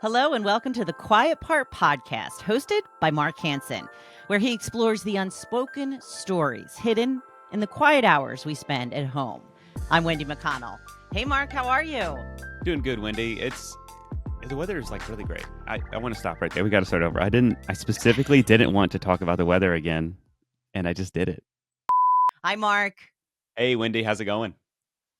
Hello and welcome to the Quiet Part podcast, hosted by Mark Hansen, where he explores the unspoken stories hidden in the quiet hours we spend at home. I'm Wendy McConnell. Hey, Mark, how are you? Doing good, Wendy. The weather is like really great. I want to stop right there. We got to start over. I specifically didn't want to talk about the weather again, and I just did it. Hi, Mark. Hey, Wendy, how's it going?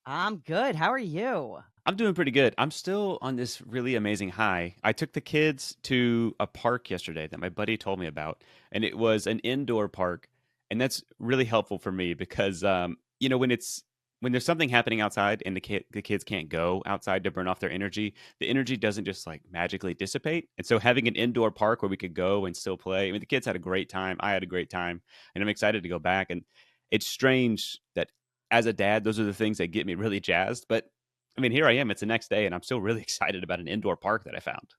I'm good. How are you? I'm doing pretty good. I'm still on this really amazing high. I took the kids to a park yesterday that my buddy told me about, and it was an indoor park, and that's really helpful for me because when there's something happening outside and the kids can't go outside to burn off their energy, the energy doesn't just like magically dissipate. And so having an indoor park where we could go and still play. I mean, the kids had a great time. I had a great time, and I'm excited to go back. And it's strange that as a dad, those are the things that get me really jazzed. But I mean, here I am. It's the next day, and I'm still really excited about an indoor park that I found.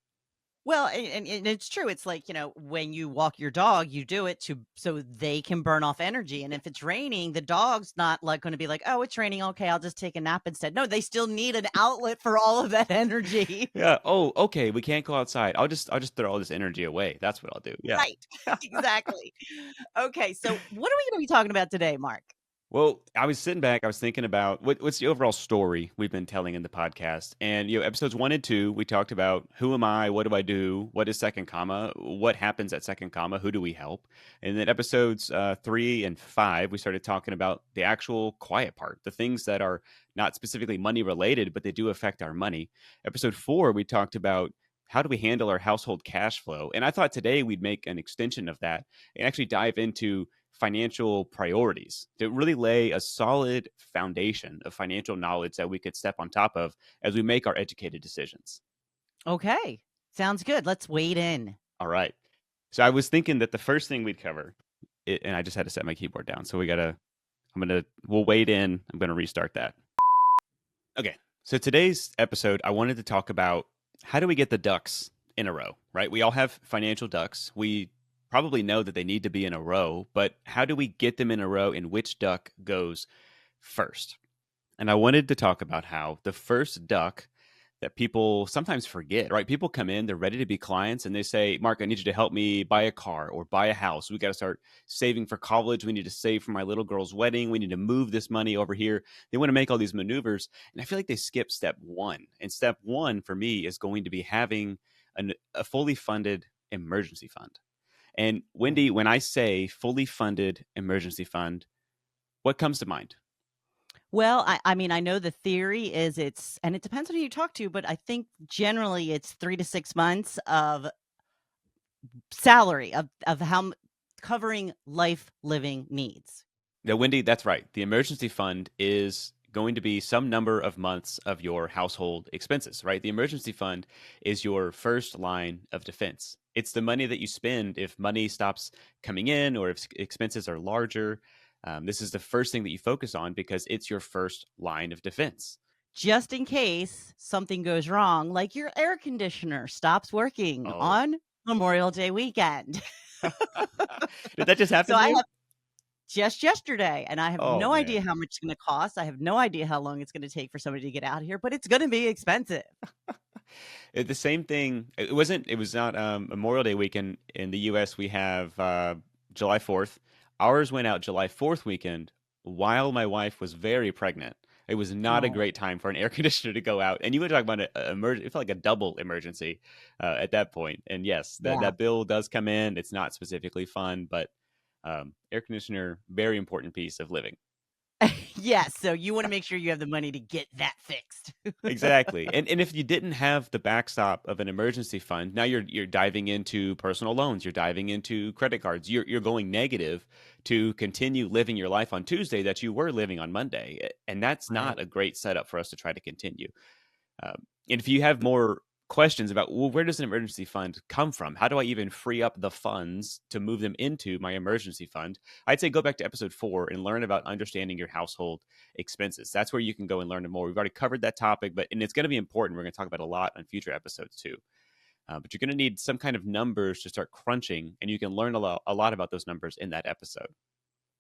Well, and it's true. It's like, when you walk your dog, you do it so they can burn off energy. And if it's raining, the dog's not like going to be like, oh, it's raining. Okay, I'll just take a nap instead. No, they still need an outlet for all of that energy. Yeah. Oh, okay. We can't go outside. I'll just throw all this energy away. That's what I'll do. Yeah. Right. Exactly. Okay, so what are we going to be talking about today, Mark? Well, I was sitting back. I was thinking about what's the overall story we've been telling in the podcast. And episodes 1 and 2, we talked about who am I, what do I do, what is second comma, what happens at second comma, who do we help. And then episodes 3 and 5, we started talking about the actual quiet part, the things that are not specifically money related, but they do affect our money. Episode 4, we talked about how do we handle our household cash flow. And I thought today we'd make an extension of that and actually dive into financial priorities to really lay a solid foundation of financial knowledge that we could step on top of as we make our educated decisions. Okay, sounds good. Let's wade in. All right. So I was thinking that the first thing we'd cover, and I just had to set my keyboard down. So we'll wade in. I'm going to restart that. Okay. So today's episode, I wanted to talk about how do we get the ducks in a row, right? We all have financial ducks. We probably know that they need to be in a row, but how do we get them in a row and which duck goes first? And I wanted to talk about how the first duck that people sometimes forget, right? People come in, they're ready to be clients, and they say, Mark, I need you to help me buy a car or buy a house. We got to start saving for college. We need to save for my little girl's wedding. We need to move this money over here. They want to make all these maneuvers. And I feel like they skip step one. And step one for me is going to be having a fully funded emergency fund. And Wendy, when I say fully funded emergency fund, what comes to mind? Well, I mean, I know the theory is and it depends on who you talk to, but I think generally it's 3 to 6 months of salary of covering life living needs. Now, Wendy, that's right. The emergency fund is going to be some number of months of your household expenses, right? The emergency fund is your first line of defense. It's the money that you spend if money stops coming in or if expenses are larger. This is the first thing that you focus on because it's your first line of defense. Just in case something goes wrong, like your air conditioner stops working Oh, on Memorial Day weekend. did that just So happen to I you? have just yesterday, and I have Oh, no idea man. how much it's going to cost. I have no idea how long it's going to take for somebody to get out here, but it's going to be expensive. The same thing. It was not Memorial Day weekend in the US. We have July 4th. Ours went out July 4th weekend while my wife was very pregnant. It was not a Oh, great time for an air conditioner to go out. And you would talk about an emergency, it felt like a double emergency at that point. And yes, yeah. that bill does come in. It's not specifically fun, but air conditioner, very important piece of living. Yes. So you want to make sure you have the money to get that fixed. Exactly. And if you didn't have the backstop of an emergency fund, now you're diving into personal loans, you're diving into credit cards. You're going negative to continue living your life on Tuesday that you were living on Monday. And that's not Right. a great setup for us to try to continue. And if you have more questions about, well, where does an emergency fund come from? How do I even free up the funds to move them into my emergency fund? I'd say go back to episode 4 and learn about understanding your household expenses. That's where you can go and learn more. We've already covered that topic, and it's going to be important. We're going to talk about a lot on future episodes too. But you're going to need some kind of numbers to start crunching, and you can learn a lot about those numbers in that episode.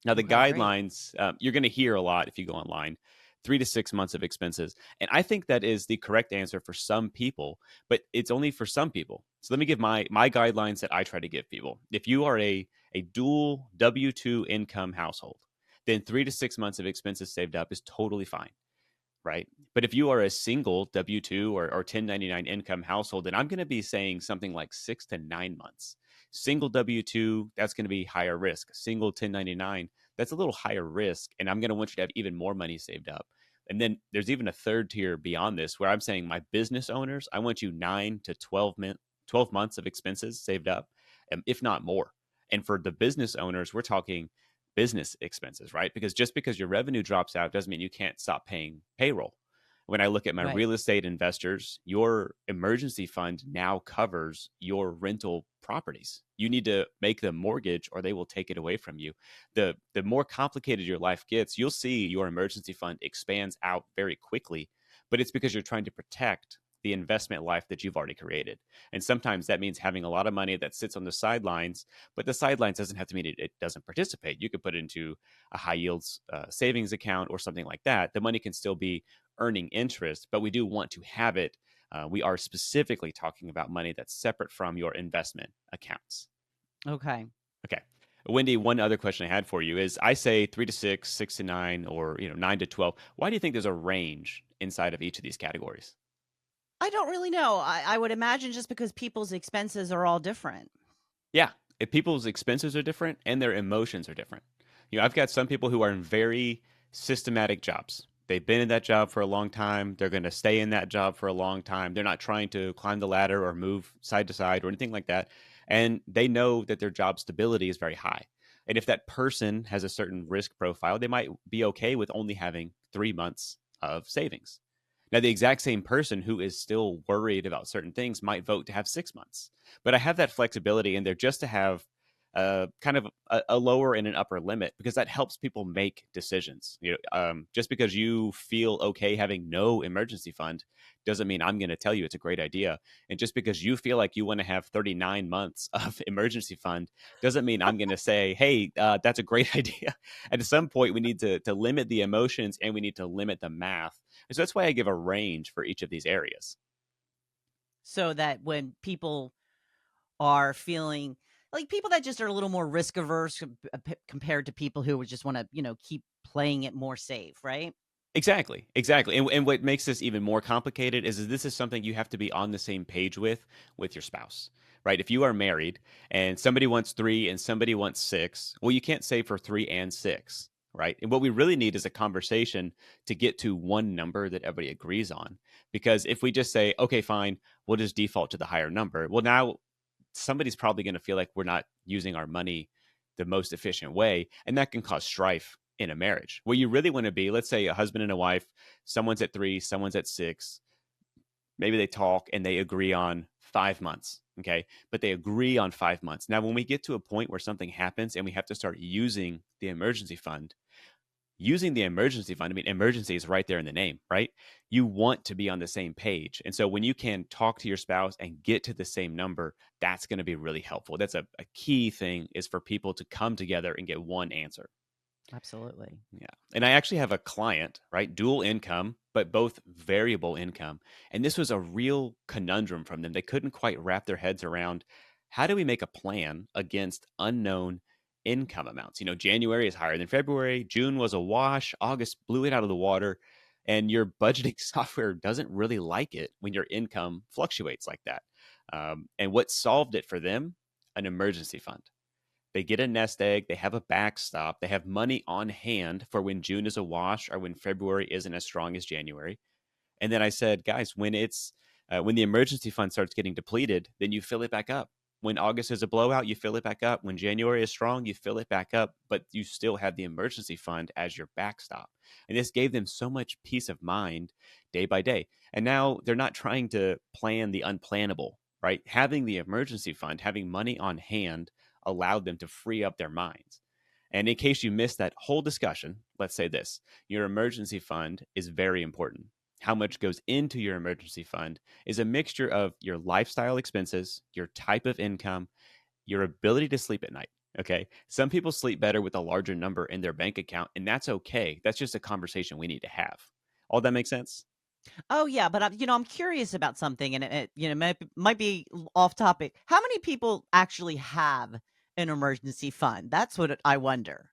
Now, the Okay, great. guidelines, you're going to hear a lot if you go online. 3 to 6 months of expenses. And I think that is the correct answer for some people, but it's only for some people. So let me give my guidelines that I try to give people. If you are a dual W-2 income household, then 3 to 6 months of expenses saved up is totally fine, right? But if you are a single W 2 or 1099 income household, then I'm going to be saying something like 6 to 9 months. Single W 2, that's going to be higher risk. Single 1099, that's a little higher risk. And I'm going to want you to have even more money saved up. And then there's even a third tier beyond this where I'm saying my business owners, I want you 12 months of expenses saved up, if not more. And for the business owners, we're talking business expenses, right? Because just because your revenue drops out doesn't mean you can't stop paying payroll. When I look at my Right. real estate investors, your emergency fund now covers your rental properties. You need to make the mortgage or they will take it away from you. The more complicated your life gets, you'll see your emergency fund expands out very quickly, but it's because you're trying to protect the investment life that you've already created. And sometimes that means having a lot of money that sits on the sidelines, but the sidelines doesn't have to mean it doesn't participate. You could put it into a high yields savings account or something like that. The money can still be earning interest, but we do want to have it. We are specifically talking about money that's separate from your investment accounts. Okay. Okay. Wendy, one other question I had for you is I say 3 to 6, 6 to 9, or 9 to 12. Why do you think there's a range inside of each of these categories? I don't really know. I would imagine just because people's expenses are all different. Yeah, if people's expenses are different and their emotions are different. I've got some people who are in very systematic jobs. They've been in that job for a long time. They're going to stay in that job for a long time. They're not trying to climb the ladder or move side to side or anything like that. And they know that their job stability is very high. And if that person has a certain risk profile, they might be okay with only having 3 months of savings. Now, the exact same person who is still worried about certain things might vote to have 6 months, but I have that flexibility in there just to have kind of a lower and an upper limit because that helps people make decisions. Just because you feel okay having no emergency fund doesn't mean I'm going to tell you it's a great idea. And just because you feel like you want to have 39 months of emergency fund doesn't mean I'm going to say, hey, that's a great idea. At some point, we need to limit the emotions and we need to limit the math. And so that's why I give a range for each of these areas. So that when people are feeling like people that just are a little more risk averse compared to people who would just want to, keep playing it more safe, right? Exactly, exactly. And what makes this even more complicated is this is something you have to be on the same page with your spouse, right? If you are married and somebody wants 3 and somebody wants 6, well, you can't say for 3 and 6, right? And what we really need is a conversation to get to one number that everybody agrees on. Because if we just say, okay, fine, we'll just default to the higher number, well, now somebody's probably going to feel like we're not using our money the most efficient way. And that can cause strife in a marriage. Where you really want to be, let's say a husband and a wife, someone's at 3, someone's at 6. Maybe they talk and they agree on 5 months. Okay. But they agree on 5 months. Now, when we get to a point where something happens and we have to start using the emergency fund, I mean, emergency is right there in the name, right? You want to be on the same page. And so when you can talk to your spouse and get to the same number, that's going to be really helpful. That's a key thing is for people to come together and get one answer. Absolutely. Yeah. And I actually have a client, right? Dual income, but both variable income. And this was a real conundrum from them. They couldn't quite wrap their heads around how do we make a plan against unknown income amounts? January is higher than February, June was a wash, August blew it out of the water. And your budgeting software doesn't really like it when your income fluctuates like that. And what solved it for them? An emergency fund. They get a nest egg, they have a backstop, they have money on hand for when June is a wash or when February isn't as strong as January. And then I said, guys, when the emergency fund starts getting depleted, then you fill it back up. When August is a blowout, you fill it back up. When January is strong, you fill it back up, but you still have the emergency fund as your backstop. And this gave them so much peace of mind day by day. And now they're not trying to plan the unplannable, right? Having the emergency fund, having money on hand allowed them to free up their minds. And in case you missed that whole discussion, let's say this: your emergency fund is very important. How much goes into your emergency fund is a mixture of your lifestyle expenses, your type of income, your ability to sleep at night. Okay. Some people sleep better with a larger number in their bank account, and that's okay. That's just a conversation we need to have. All that makes sense? Oh yeah, but I'm curious about something, and might be off topic. How many people actually have an emergency fund? That's what I wonder.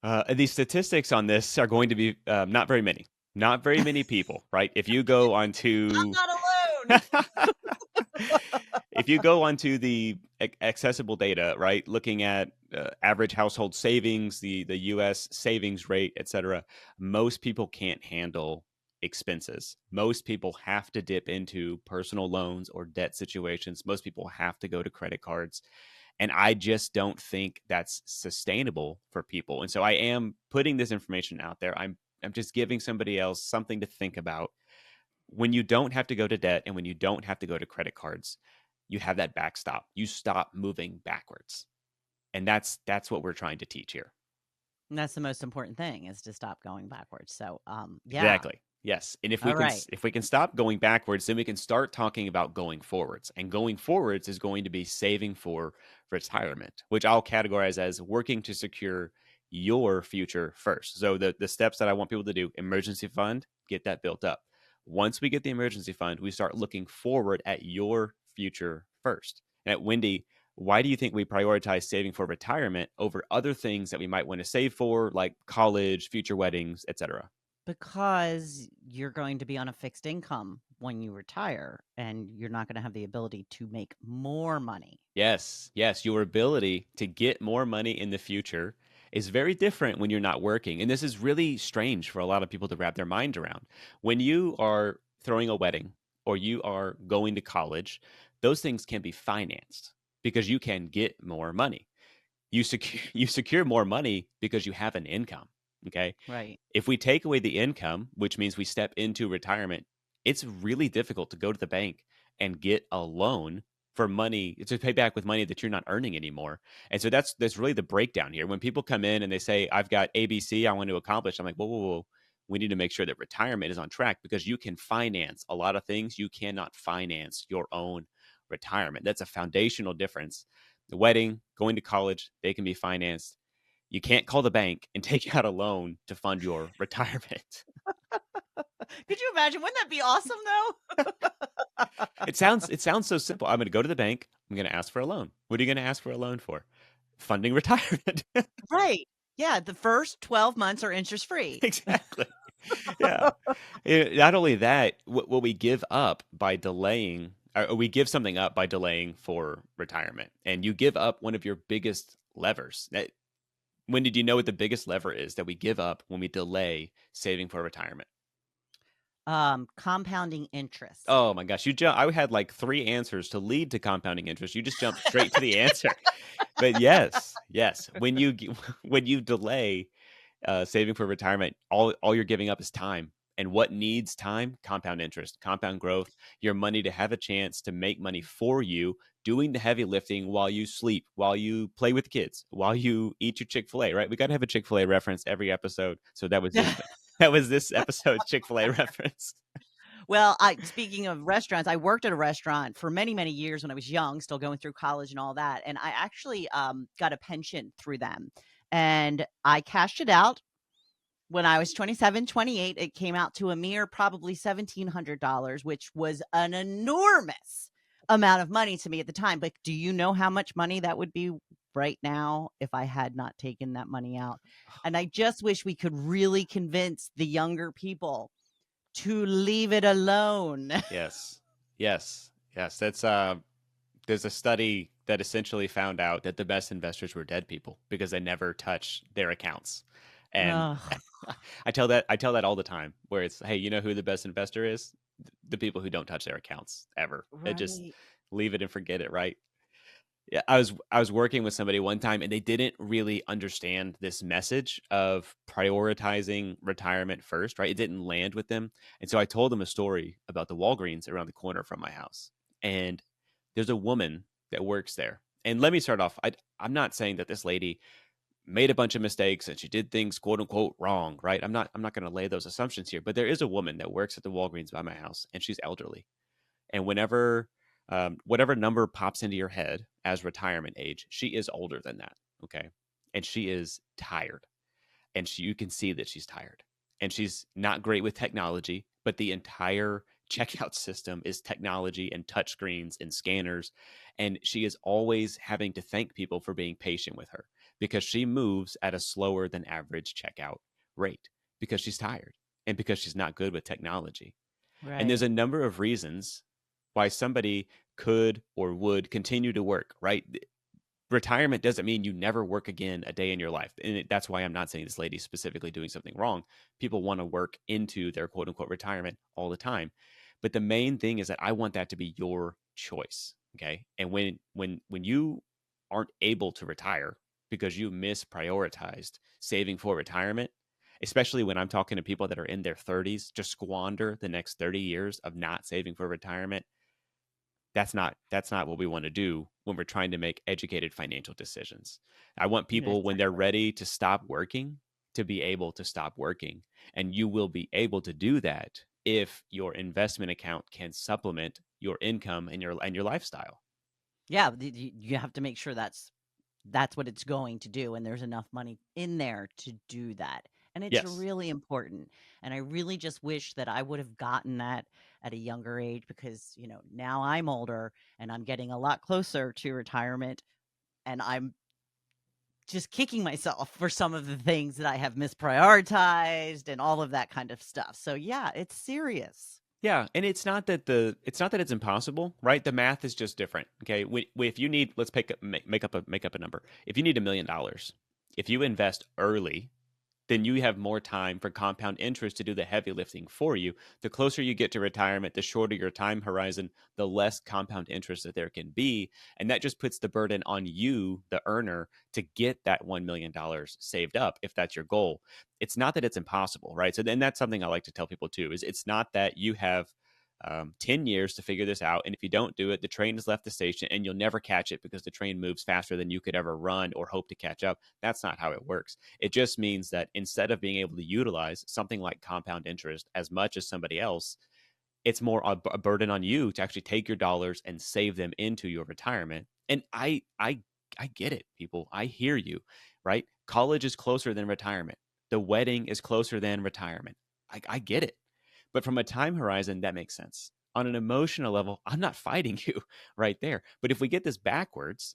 The statistics on this are going to be not very many. Not very many people, right? If you go I'm onto not alone. if you go onto the accessible data, right, looking at average household savings, the U.S. savings rate, etc., most people can't handle expenses. Most people have to dip into personal loans or debt situations. Most people have to go to credit cards. And I just don't think that's sustainable for people. And so I am putting this information out there. I'm just giving somebody else something to think about. When you don't have to go to debt and when you don't have to go to credit cards, you have that backstop. You stop moving backwards. And that's what we're trying to teach here. And that's the most important thing is to stop going backwards. So, yeah. Exactly. Yes. And All right. if we can stop going backwards, then we can start talking about going forwards. And going forwards is going to be saving for retirement, which I'll categorize as working to secure your future first. So the steps that I want people to do, emergency fund, get that built up. Once we get the emergency fund, we start looking forward at your future first. And at Wendy, why do you think we prioritize saving for retirement over other things that we might want to save for, like college, future weddings, etc.? Because you're going to be on a fixed income when you retire, and you're not going to have the ability to make more money. Yes, yes. Your ability to get more money in the future is very different when you're not working. And this is really strange for a lot of people to wrap their mind around. When you are throwing a wedding or you are going to college, those things can be financed because you can get more money. You secure more money because you have an income. Okay. Right. If we take away the income, which means we step into retirement, it's really difficult to go to the bank and get a loan for money to pay back with money that you're not earning anymore. And so that's really the breakdown here. When people come in and they say, I've got ABC I want to accomplish, I'm like, whoa, whoa, whoa. We need to make sure that retirement is on track because you can finance a lot of things. You cannot finance your own retirement. That's a foundational difference. The wedding, going to college, they can be financed. You can't call the bank and take out a loan to fund your retirement. Could you imagine? Wouldn't that be awesome, though? It sounds so simple. I'm going to go to the bank. I'm going to ask for a loan. What are you going to ask for a loan for? Funding retirement. Right. Yeah. The first 12 months are interest free. Exactly. Yeah. Not only that, what we give up by delaying, or we give something up by delaying for retirement, and you give up one of your biggest levers. When did you know what the biggest lever is that we give up when we delay saving for retirement? Compounding interest. Oh my gosh, I had like 3 answers to lead to compounding interest. You just jumped straight to the answer. But yes, yes, when you delay saving for retirement, all you're giving up is time. And what needs time? Compound interest, compound growth, your money to have a chance to make money for you, doing the heavy lifting while you sleep, while you play with kids, while you eat your Chick-fil-A, right? We got to have a Chick-fil-A reference every episode. So that was this episode's Chick-fil-A reference. Well, I speaking of restaurants, I worked at a restaurant for many, many years when I was young, still going through college and all that. And I actually got a pension through them. And I cashed it out when I was 27, 28. It came out to a mere probably $1,700, which was an enormous amount of money to me at the time. But do you know how much money that would be right now if I had not taken that money out? And I just wish we could really convince the younger people to leave it alone. Yes. Yes. Yes. There's a study that essentially found out that the best investors were dead people because they never touch their accounts. And Ugh, I tell that all the time where it's, hey, you know who the best investor is? The people who don't touch their accounts ever. They just right. leave it and forget it, right? Yeah, I was working with somebody one time and they didn't really understand this message of prioritizing retirement first, right? It didn't land with them. And so I told them a story about the Walgreens around the corner from my house. And there's a woman that works there. And let me start off. I'm not saying that this lady made a bunch of mistakes and she did things quote unquote wrong, right? I'm not going to lay those assumptions here, but there is a woman that works at the Walgreens by my house and she's elderly. And whatever number pops into your head as retirement age, she is older than that. Okay. And she is tired. And you can see that she's tired. And she's not great with technology, but the entire checkout system is technology and touchscreens and scanners. And she is always having to thank people for being patient with her because she moves at a slower than average checkout rate because she's tired and because she's not good with technology. And there's Right. a number of reasons why somebody could or would continue to work, right? Retirement doesn't mean you never work again a day in your life. And that's why I'm not saying this lady specifically doing something wrong. People want to work into their quote unquote retirement all the time. But the main thing is that I want that to be your choice. Okay. And when you aren't able to retire because you misprioritized saving for retirement, especially when I'm talking to people that are in their 30s, just squander the next 30 years of not saving for retirement, that's not what we want to do when we're trying to make educated financial decisions. I want people when they're Exactly. ready to stop working to be able to stop working, and you will be able to do that if your investment account can supplement your income and your lifestyle. Yeah, you have to make sure that's what it's going to do, and there's enough money in there to do that. And it's Yes. really important. And I really just wish that I would have gotten that at a younger age because, now I'm older and I'm getting a lot closer to retirement and I'm just kicking myself for some of the things that I have misprioritized and all of that kind of stuff. So yeah, it's serious. Yeah, and it's not that it's impossible, right? The math is just different. Okay, if you need, let's make up a number. If you need $1 million, if you invest early, then you have more time for compound interest to do the heavy lifting for you. The closer you get to retirement, the shorter your time horizon, the less compound interest that there can be. And that just puts the burden on you, the earner, to get that $1 million saved up if that's your goal. It's not that it's impossible, right? So then that's something I like to tell people too, is it's not that you have 10 years to figure this out. And if you don't do it, the train has left the station and you'll never catch it because the train moves faster than you could ever run or hope to catch up. That's not how it works. It just means that instead of being able to utilize something like compound interest as much as somebody else, it's more a burden on you to actually take your dollars and save them into your retirement. And I get it, people. I hear you, right? College is closer than retirement. The wedding is closer than retirement. I get it. But from a time horizon, that makes sense. On an emotional level, I'm not fighting you right there. But if we get this backwards,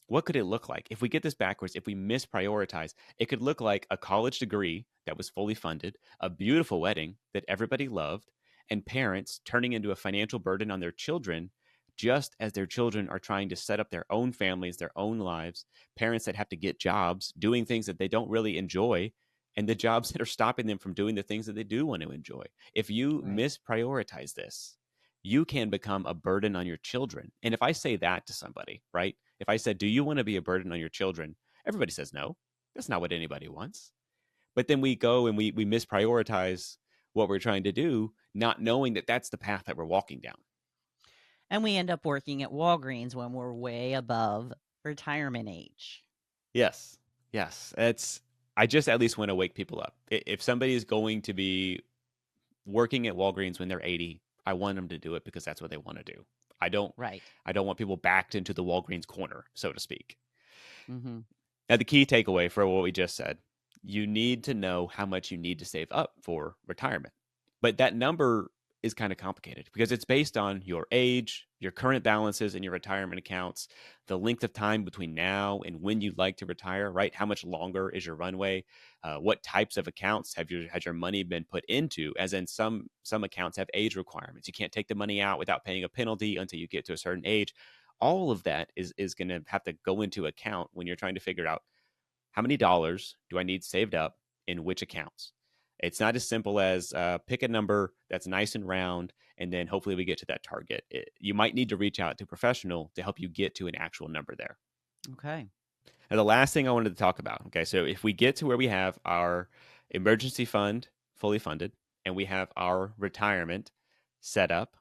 what could it look like? If we get this backwards, if we misprioritize, it could look like a college degree that was fully funded, a beautiful wedding that everybody loved, and parents turning into a financial burden on their children just as their children are trying to set up their own families, their own lives, parents that have to get jobs, doing things that they don't really enjoy, and the jobs that are stopping them from doing the things that they do want to enjoy. If you Right. misprioritize this, you can become a burden on your children. And if I say that to somebody, right? If I said, "Do you want to be a burden on your children?" Everybody says no. That's not what anybody wants. But then we go and we misprioritize what we're trying to do, not knowing that that's the path that we're walking down. And we end up working at Walgreens when we're way above retirement age. Yes. Yes. It's I just at least want to wake people up. If somebody is going to be working at Walgreens when they're 80, I want them to do it because that's what they want to do. I don't Right. I don't want people backed into the Walgreens corner, so to speak. Mhm. Now, the key takeaway for what we just said, you need to know how much you need to save up for retirement. But that number is kind of complicated because it's based on your age, your current balances in your retirement accounts, the length of time between now and when you'd like to retire, right? How much longer is your runway? What types of accounts has your money been put into? As in some accounts have age requirements. You can't take the money out without paying a penalty until you get to a certain age. All of that is going to have to go into account when you're trying to figure out how many dollars do I need saved up in which accounts. It's not as simple as pick a number that's nice and round, and then hopefully we get to that target. You might need to reach out to a professional to help you get to an actual number there. Okay. Now, the last thing I wanted to talk about, okay, so if we get to where we have our emergency fund fully funded and we have our retirement set up,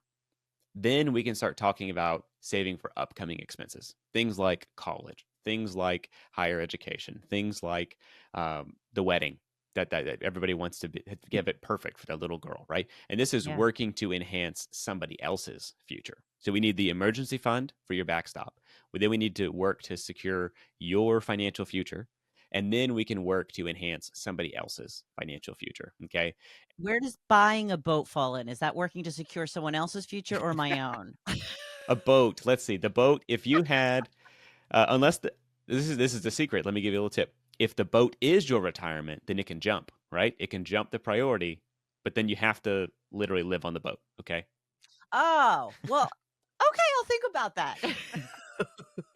then we can start talking about saving for upcoming expenses, things like college, things like higher education, things like the wedding, that everybody wants to give it perfect for their little girl, right? And this is Yeah. working to enhance somebody else's future. So we need the emergency fund for your backstop. Then we need to work to secure your financial future. And then we can work to enhance somebody else's financial future. Okay. Where does buying a boat fall in? Is that working to secure someone else's future or my own? A boat. Let's see. The boat, if you had, unless this is the secret. Let me give you a little tip. If the boat is your retirement, then it can jump, right? It can jump the priority, but then you have to literally live on the boat. Okay. Oh, well, okay, I'll think about that.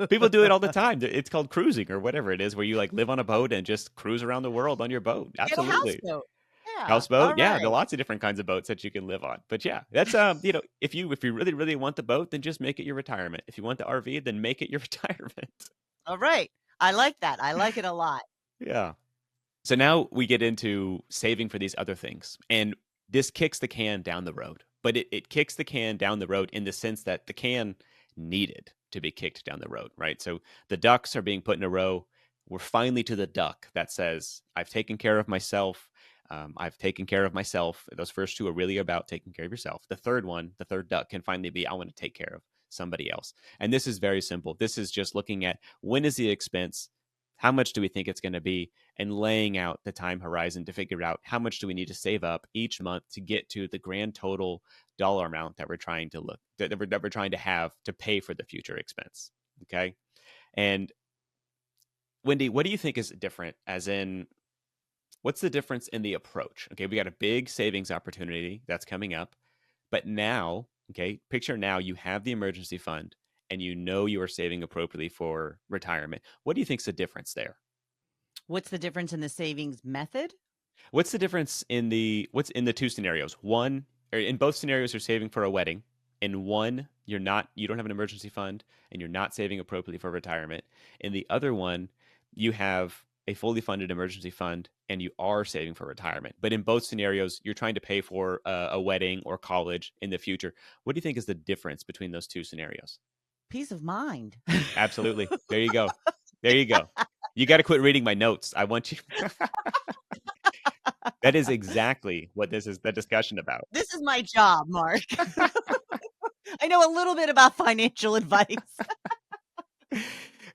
People do it all the time. It's called cruising or whatever it is, where you like live on a boat and just cruise around the world on your boat. Get a Absolutely. houseboat. Yeah, Houseboat, yeah, there are alright. lots of different kinds of boats that you can live on. But yeah, that's if you really really want the boat, then just make it your retirement. If you want the RV, then make it your retirement. Alright. I like that. I like it a lot. Yeah. So now we get into saving for these other things. And this kicks the can down the road. But it kicks the can down the road in the sense that the can needed to be kicked down the road, right? So the ducks are being put in a row. We're finally to the duck that says, I've taken care of myself. I've taken care of myself. Those first two are really about taking care of yourself. The third one, the third duck, can finally be, I want to take care of somebody else. And this is very simple. This is just looking at when is the expense? How much do we think it's going to be? And laying out the time horizon to figure out how much do we need to save up each month to get to the grand total dollar amount that we're trying to that we're trying to have to pay for the future expense. Okay. And Wendy, what do you think is different? As in, what's the difference in the approach? Okay, we got a big savings opportunity that's coming up, but now, okay, picture now you have the emergency fund and you know you are saving appropriately for retirement. What do you think's the difference there? What's the difference in the savings method? What's the difference in the two scenarios? One, or in both scenarios, you're saving for a wedding. In one, you don't have an emergency fund and you're not saving appropriately for retirement. In the other one, you have a fully funded emergency fund and you are saving for retirement. But in both scenarios, you're trying to pay for a wedding or college in the future. What do you think is the difference between those two scenarios? Peace of mind. Absolutely. There you go. There you go. You got to quit reading my notes. I want you. That is exactly what this is the discussion about. This is my job, Mark. I know a little bit about financial advice.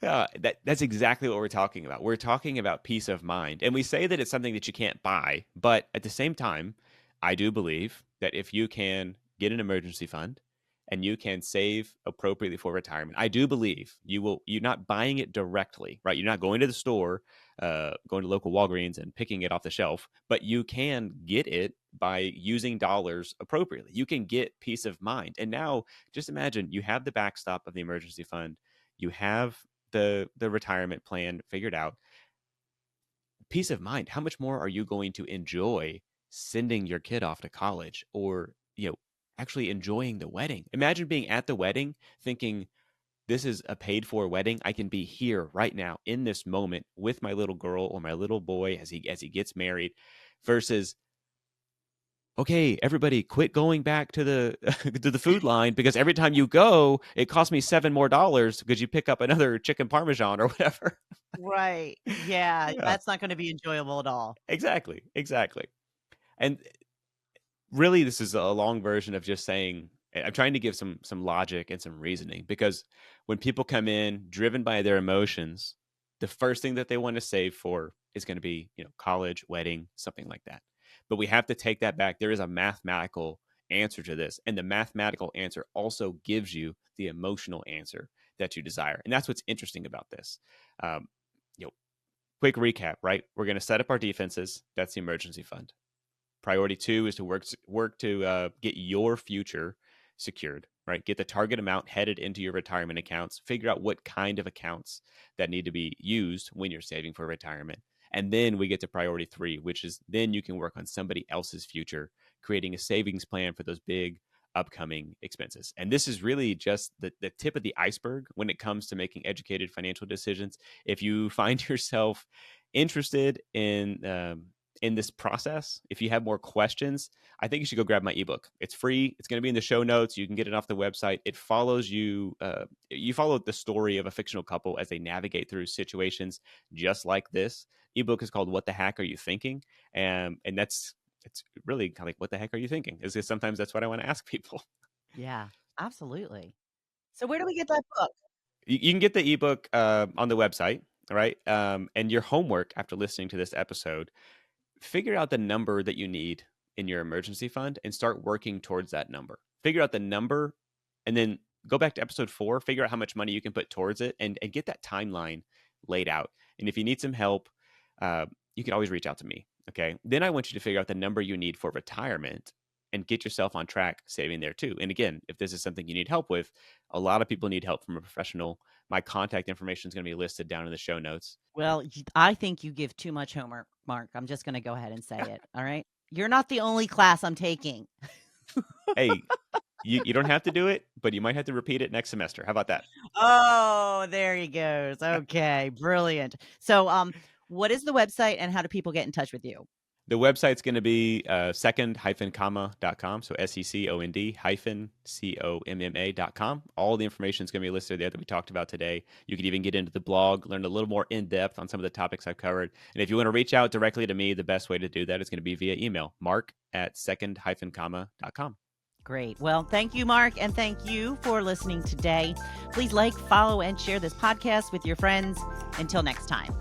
That's exactly what we're talking about. We're talking about peace of mind. And we say that it's something that you can't buy, but at the same time, I do believe that if you can get an emergency fund and you can save appropriately for retirement, I do believe you're not buying it directly, right? You're not going to the store, going to local Walgreens and picking it off the shelf, but you can get it by using dollars appropriately. You can get peace of mind. And now just imagine you have the backstop of the emergency fund. You have the retirement plan figured out. Peace of mind. How much more are you going to enjoy sending your kid off to college, or actually enjoying the wedding? Imagine being at the wedding thinking, this is a paid for wedding. I can be here right now in this moment with my little girl or my little boy as he gets married, versus, okay, everybody quit going back to the to the food line, because every time you go, it costs me $7 more because you pick up another chicken parmesan or whatever. Right. Yeah, Yeah, that's not gonna be enjoyable at all. exactly, exactly. And really, this is a long version of just saying, I'm trying to give some logic and some reasoning, because when people come in driven by their emotions, the first thing that they want to save for is going to be, college, wedding, something like that. But we have to take that back. There is a mathematical answer to this, and the mathematical answer also gives you the emotional answer that you desire. And that's what's interesting about this. Um, you know, quick recap, right? We're going to set up our defenses. That's the emergency fund. Priority two is to work to get your future secured, right? Get the target amount headed into your retirement accounts. Figure out what kind of accounts that need to be used when you're saving for retirement. And then we get to priority three, which is then you can work on somebody else's future, creating a savings plan for those big upcoming expenses. And this is really just the tip of the iceberg when it comes to making educated financial decisions. If you find yourself interested in in this process, if you have more questions, I think you should go grab my ebook. It's free. It's going to be in the show notes. You can get it off the website. It follows you. You follow the story of a fictional couple as they navigate through situations just like this. Ebook is called "What the Heck Are You Thinking?" And that's it's really kind of like, "What the heck are you thinking?" Is because sometimes that's what I want to ask people. Yeah, absolutely. So where do we get that book? You can get the ebook on the website, all right? And your homework after listening to this episode, figure out the number that you need in your emergency fund and start working towards that number. Figure out the number and then go back to episode 4, figure out how much money you can put towards it and get that timeline laid out. And if you need some help, you can always reach out to me. Okay. Then I want you to figure out the number you need for retirement and get yourself on track saving there too. And again, if this is something you need help with, a lot of people need help from a professional. My contact information is going to be listed down in the show notes. Well, I think you give too much homework, Mark. I'm just going to go ahead and say it. All right. You're not the only class I'm taking. Hey, you don't have to do it, but you might have to repeat it next semester. How about that? Oh, there he goes. Okay, brilliant. So, what is the website and how do people get in touch with you? The website's going to be second-comma.com. So second-comma.com. All the information is going to be listed there that we talked about today. You can even get into the blog, learn a little more in depth on some of the topics I've covered. And if you want to reach out directly to me, the best way to do that is going to be via email, mark@second-comma.com. Great. Well, thank you, Mark, and thank you for listening today. Please like, follow, and share this podcast with your friends. Until next time.